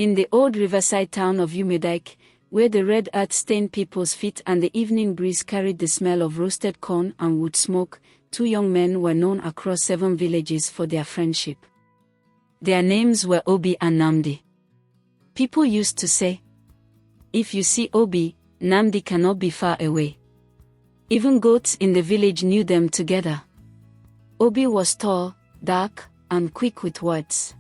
In the old riverside town of Umudike, where the red earth stained people's feet and the evening breeze carried the smell of roasted corn and wood smoke, two young men were known across 7 villages for their friendship. Their names were Obi and Nnamdi. People used to say, "If you see Obi, Nnamdi cannot be far away." Even goats in the village knew them together. Obi was tall, dark, and quick with words.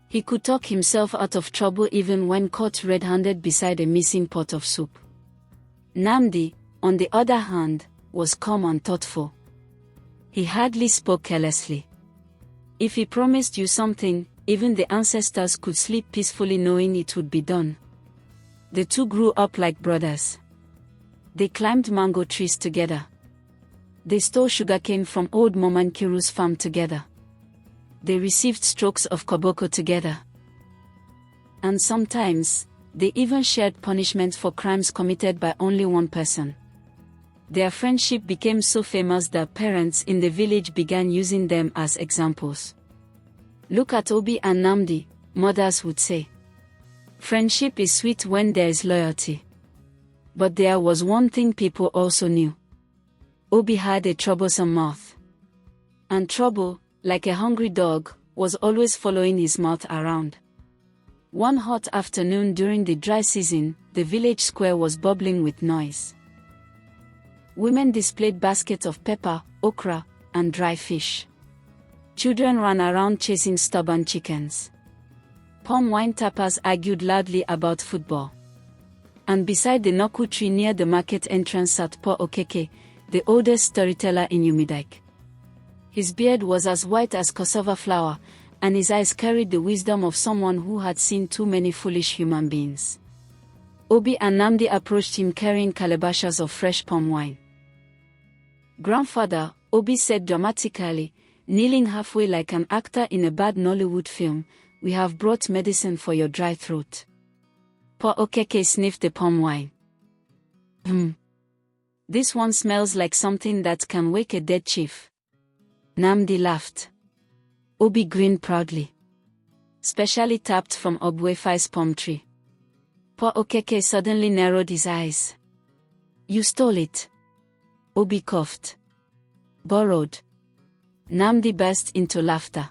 He could talk himself out of trouble even when caught red-handed beside a missing pot of soup. Nnamdi, on the other hand, was calm and thoughtful. He hardly spoke carelessly. If he promised you something, even the ancestors could sleep peacefully knowing it would be done. The two grew up like brothers. They climbed mango trees together. They stole sugarcane from old Moman Kiru's farm together. They received strokes of koboko together. And sometimes, they even shared punishment for crimes committed by only one person. Their friendship became so famous that parents in the village began using them as examples. "Look at Obi and Nnamdi," mothers would say. "Friendship is sweet when there is loyalty." But there was one thing people also knew. Obi had a troublesome mouth. And trouble, like a hungry dog, was always following his mouth around. One hot afternoon during the dry season, the village square was bubbling with noise. Women displayed baskets of pepper, okra, and dry fish. Children ran around chasing stubborn chickens. Palm wine tappers argued loudly about football. And beside the Noku tree near the market entrance sat Po Okeke, the oldest storyteller in Umudike. His beard was as white as cassava flour, and his eyes carried the wisdom of someone who had seen too many foolish human beings. Obi and Nnamdi approached him carrying calabashes of fresh palm wine. "Grandfather," Obi said dramatically, kneeling halfway like an actor in a bad Nollywood film, "we have brought medicine for your dry throat." Po Okeke sniffed the palm wine. This one smells like something that can wake a dead chief." Nnamdi laughed. Obi grinned proudly. "Specially tapped from Ogbuefi's palm tree." Po Okeke suddenly narrowed his eyes. "You stole it." Obi coughed. "Borrowed." Nnamdi burst into laughter.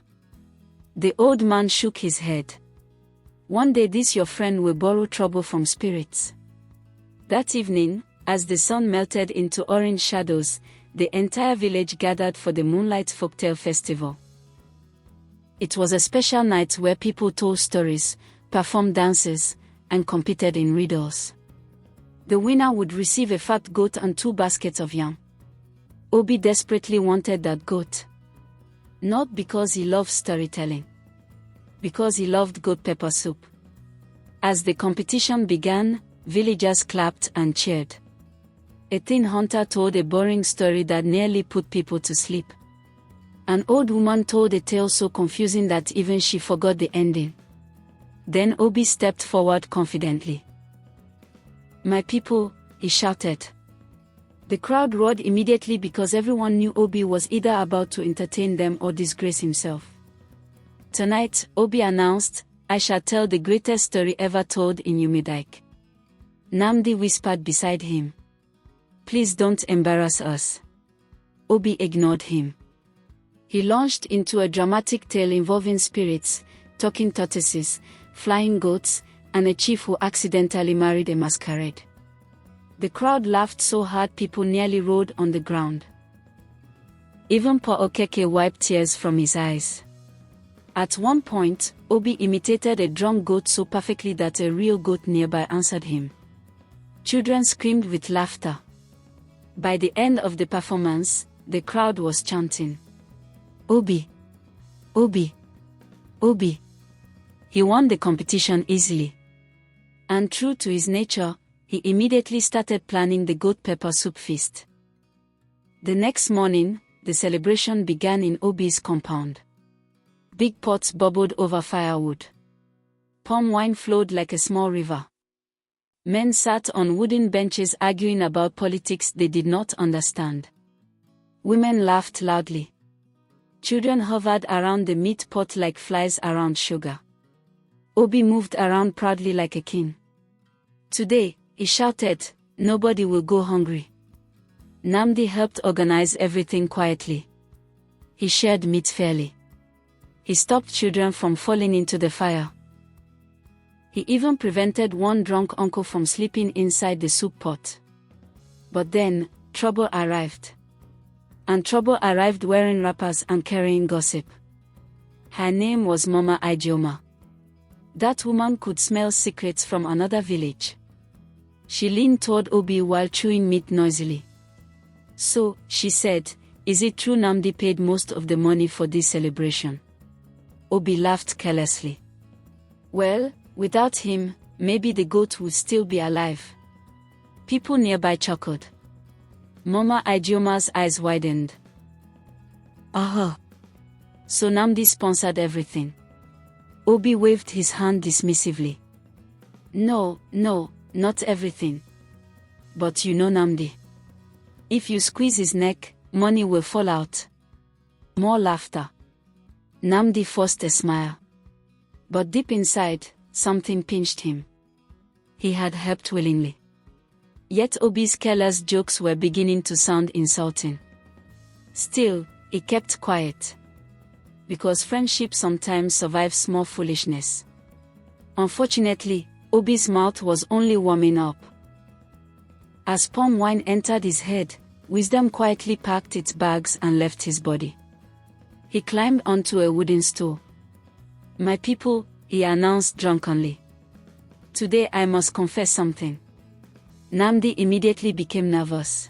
The old man shook his head. "One day this your friend will borrow trouble from spirits." That evening, as the sun melted into orange shadows, the entire village gathered for the Moonlight Folktale Festival. It was a special night where people told stories, performed dances, and competed in riddles. The winner would receive a fat goat and 2 baskets of yam. Obi desperately wanted that goat. Not because he loved storytelling. Because he loved goat pepper soup. As the competition began, villagers clapped and cheered. A tin hunter told a boring story that nearly put people to sleep. An old woman told a tale so confusing that even she forgot the ending. Then Obi stepped forward confidently. "My people," he shouted. The crowd roared immediately because everyone knew Obi was either about to entertain them or disgrace himself. "Tonight," Obi announced, "I shall tell the greatest story ever told in Umudike." Nnamdi whispered beside him. "Please don't embarrass us." Obi ignored him. He launched into a dramatic tale involving spirits, talking tortoises, flying goats, and a chief who accidentally married a masquerade. The crowd laughed so hard people nearly rolled on the ground. Even Po Okeke wiped tears from his eyes. At one point, Obi imitated a drunk goat so perfectly that a real goat nearby answered him. Children screamed with laughter. By the end of the performance, the crowd was chanting, "Obi! Obi! Obi!" He won the competition easily. And true to his nature, he immediately started planning the goat pepper soup feast. The next morning, the celebration began in Obi's compound. Big pots bubbled over firewood. Palm wine flowed like a small river. Men sat on wooden benches arguing about politics they did not understand. Women laughed loudly. Children hovered around the meat pot like flies around sugar. Obi moved around proudly like a king. Today, he shouted, nobody will go hungry. Nnamdi helped organize everything quietly. He shared meat fairly. He stopped children from falling into the fire. He even prevented one drunk uncle from sleeping inside the soup pot. But then, trouble arrived. And trouble arrived wearing wrappers and carrying gossip. Her name was Mama Ijeoma. That woman could smell secrets from another village. She leaned toward Obi while chewing meat noisily. So, she said, is it true Nnamdi paid most of the money for this celebration? Obi laughed carelessly. Well, without him, maybe the goat would still be alive. People nearby chuckled. Mama Ijeoma's eyes widened. Aha! So Nnamdi sponsored everything. Obi waved his hand dismissively. No, not everything. But you know Nnamdi. If you squeeze his neck, money will fall out. More laughter. Nnamdi forced a smile. But deep inside, something pinched him. He had helped willingly. Yet Obi's careless jokes were beginning to sound insulting. Still, he kept quiet. Because friendship sometimes survives small foolishness. Unfortunately, Obi's mouth was only warming up. As palm wine entered his head, wisdom quietly packed its bags and left his body. He climbed onto a wooden stool. My people, he announced drunkenly. Today I must confess something. Nnamdi immediately became nervous.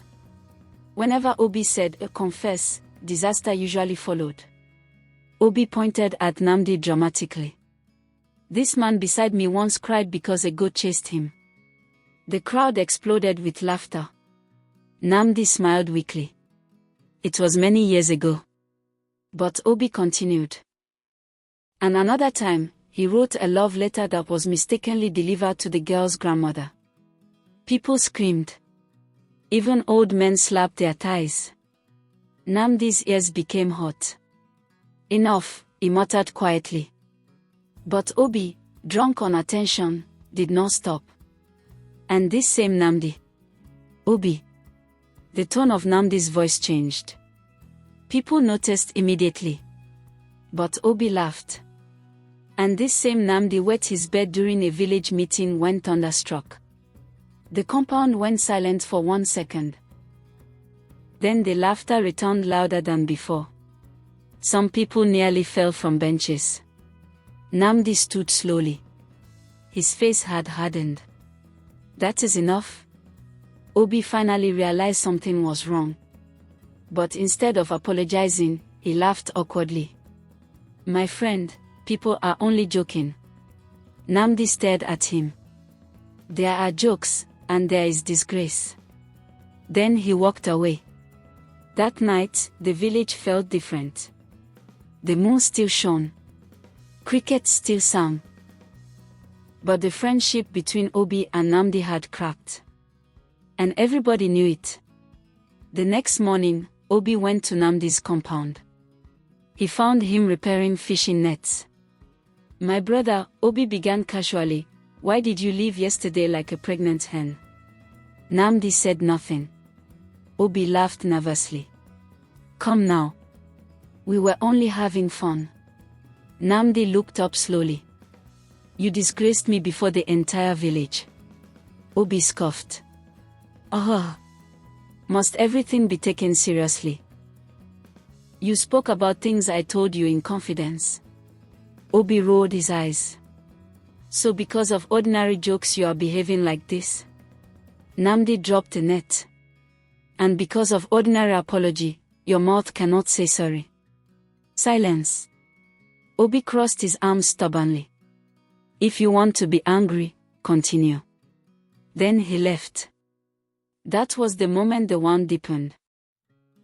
Whenever Obi said, confess, disaster usually followed. Obi pointed at Nnamdi dramatically. This man beside me once cried because a goat chased him. The crowd exploded with laughter. Nnamdi smiled weakly. It was many years ago. But Obi continued. And another time, he wrote a love letter that was mistakenly delivered to the girl's grandmother. People screamed. Even old men slapped their thighs. Nnamdi's ears became hot. Enough, he muttered quietly. But Obi, drunk on attention, did not stop. And this same Nnamdi. Obi. The tone of Nnamdi's voice changed. People noticed immediately. But Obi laughed. And this same Nnamdi wet his bed during a village meeting when thunder struck. The compound went silent for 1 second. Then the laughter returned louder than before. Some people nearly fell from benches. Nnamdi stood slowly. His face had hardened. That is enough. Obi finally realized something was wrong. But instead of apologizing, he laughed awkwardly. My friend, people are only joking. Nnamdi stared at him. There are jokes, and there is disgrace. Then he walked away. That night, the village felt different. The moon still shone. Crickets still sang. But the friendship between Obi and Nnamdi had cracked. And everybody knew it. The next morning, Obi went to Nnamdi's compound. He found him repairing fishing nets. My brother, Obi began casually, why did you leave yesterday like a pregnant hen? Nnamdi said nothing. Obi laughed nervously. Come now. We were only having fun. Nnamdi looked up slowly. You disgraced me before the entire village. Obi scoffed. Ah. Must everything be taken seriously? You spoke about things I told you in confidence. Obi rolled his eyes. So because of ordinary jokes you are behaving like this? Nnamdi dropped the net. And because of ordinary apology, your mouth cannot say sorry. Silence. Obi crossed his arms stubbornly. If you want to be angry, continue. Then he left. That was the moment the wound deepened.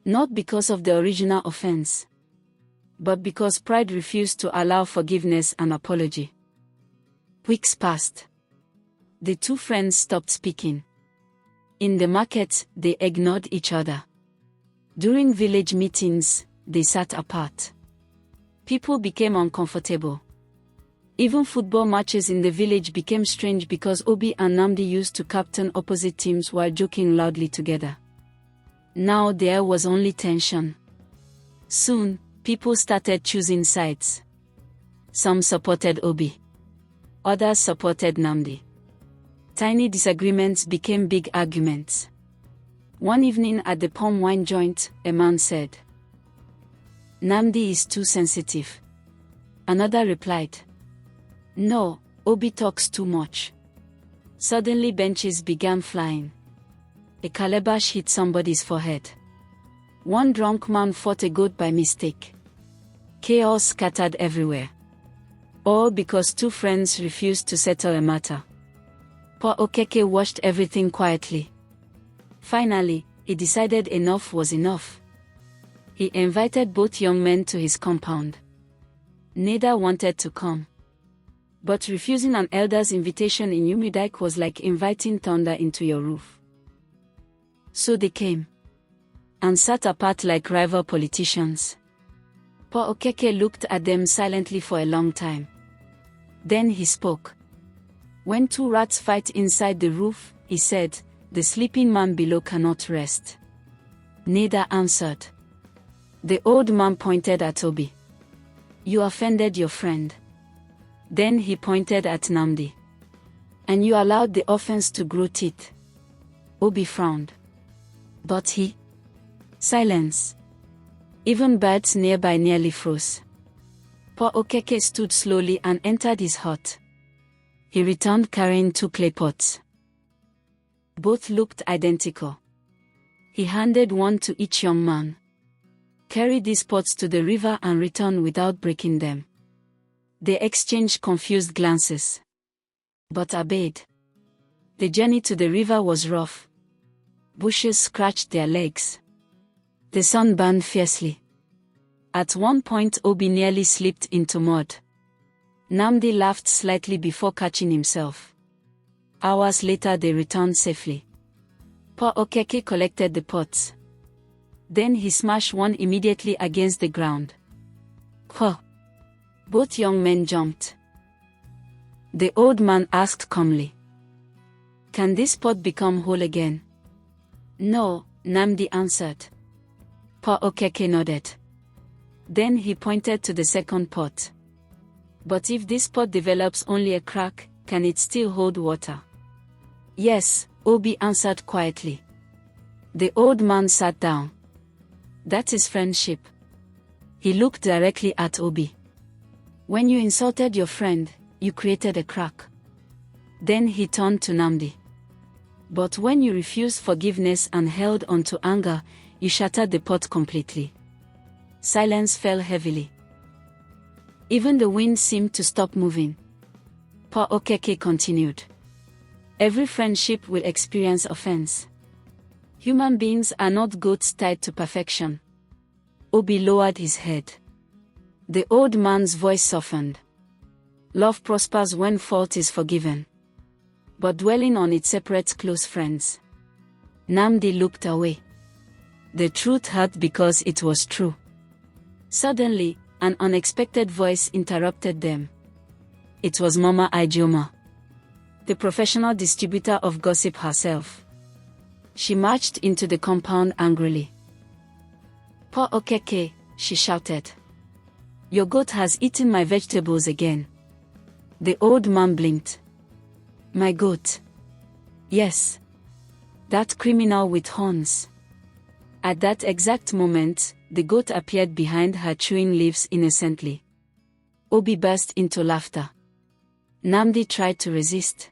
Not because of the original offense, but because pride refused to allow forgiveness and apology. Weeks passed. The two friends stopped speaking. In the market, they ignored each other. During village meetings, they sat apart. People became uncomfortable. Even football matches in the village became strange because Obi and Nnamdi used to captain opposite teams while joking loudly together. Now there was only tension. Soon, people started choosing sides. Some supported Obi. Others supported Nnamdi. Tiny disagreements became big arguments. One evening at the palm wine joint, a man said, "Nnamdi is too sensitive." Another replied, "No, Obi talks too much." Suddenly benches began flying. A calabash hit somebody's forehead. One drunk man fought a goat by mistake. Chaos scattered everywhere. All because two friends refused to settle a matter. Poor Okeke watched everything quietly. Finally, he decided enough was enough. He invited both young men to his compound. Neither wanted to come. But refusing an elder's invitation in Umudike was like inviting thunder into your roof. So they came. And sat apart like rival politicians. Poor Okeke looked at them silently for a long time. Then he spoke. "When two rats fight inside the roof," he said, "the sleeping man below cannot rest." Neither answered. The old man pointed at Obi. "You offended your friend." Then he pointed at Nnamdi. "And you allowed the offense to grow teeth." Obi frowned. But he... Silence. Even birds nearby nearly froze. Poor Okeke stood slowly and entered his hut. He returned carrying 2 clay pots. Both looked identical. He handed one to each young man. "Carry these pots to the river and return without breaking them." They exchanged confused glances. But obeyed. The journey to the river was rough. Bushes scratched their legs. The sun burned fiercely. At one point Obi nearly slipped into mud. Nnamdi laughed slightly before catching himself. Hours later they returned safely. Poor Okeke collected the pots. Then he smashed one immediately against the ground. "Huh!" Both young men jumped. The old man asked calmly, "Can this pot become whole again?" "No," Nnamdi answered. Poor Okeke nodded. Then he pointed to the second pot. "But if this pot develops only a crack, can it still hold water?" "Yes," Obi answered quietly. The old man sat down. "That is friendship." He looked directly at Obi. "When you insulted your friend, you created a crack." Then he turned to Nnamdi. "But when you refused forgiveness and held on to anger, you shattered the pot completely." Silence fell heavily. Even the wind seemed to stop moving. Poor Okeke continued. "Every friendship will experience offense. Human beings are not goats tied to perfection." Obi lowered his head. The old man's voice softened. "Love prospers when fault is forgiven. But dwelling on it separates close friends." Nnamdi looked away. The truth hurt because it was true. Suddenly, an unexpected voice interrupted them. It was Mama Ijeoma, the professional distributor of gossip herself. She marched into the compound angrily. "Poor Okeke," she shouted. "Your goat has eaten my vegetables again." The old man blinked. "My goat?" "Yes. That criminal with horns." At that exact moment, the goat appeared behind her chewing leaves innocently. Obi burst into laughter. Nnamdi tried to resist.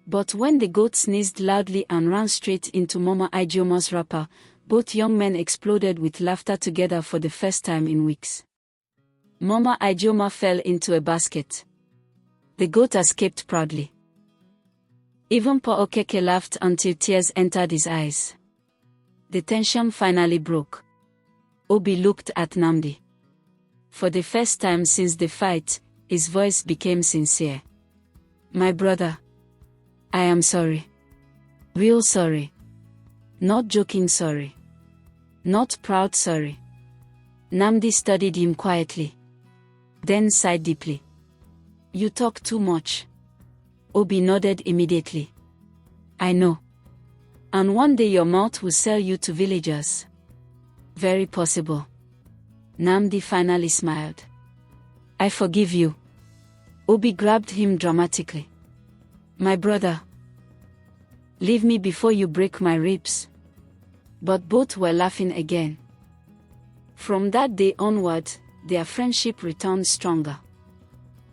But when the goat sneezed loudly and ran straight into Mama Ijeoma's wrapper, both young men exploded with laughter together for the first time in weeks. Mama Ijeoma fell into a basket. The goat escaped proudly. Even poor Okeke laughed until tears entered his eyes. The tension finally broke. Obi looked at Nnamdi. For the first time since the fight, his voice became sincere. "My brother, I am sorry. Real sorry. Not joking sorry. Not proud sorry." Nnamdi studied him quietly. Then sighed deeply. You talk too much. Obi nodded immediately. I know. And one day your mouth will sell you to villagers. Very possible. Nnamdi finally smiled. I forgive you. Obi grabbed him dramatically. My brother. Leave me before you break my ribs. But both were laughing again. From that day onward, their friendship returned stronger.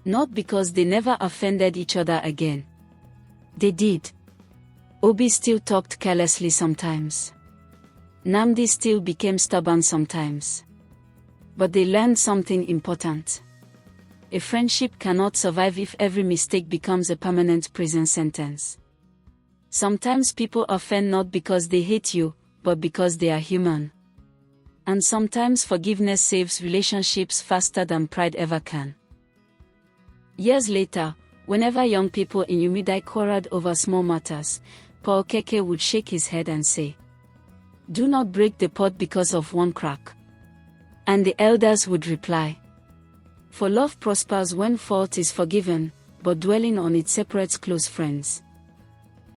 Not because they never offended each other again. They did. Obi still talked carelessly sometimes. Nnamdi still became stubborn sometimes. But they learned something important. A friendship cannot survive if every mistake becomes a permanent prison sentence. Sometimes people offend not because they hate you, but because they are human. And sometimes forgiveness saves relationships faster than pride ever can. Years later, whenever young people in Umudike quarreled over small matters, Paul Keke would shake his head and say, "Do not break the pot because of one crack." And the elders would reply, "For love prospers when fault is forgiven, but dwelling on it separates close friends."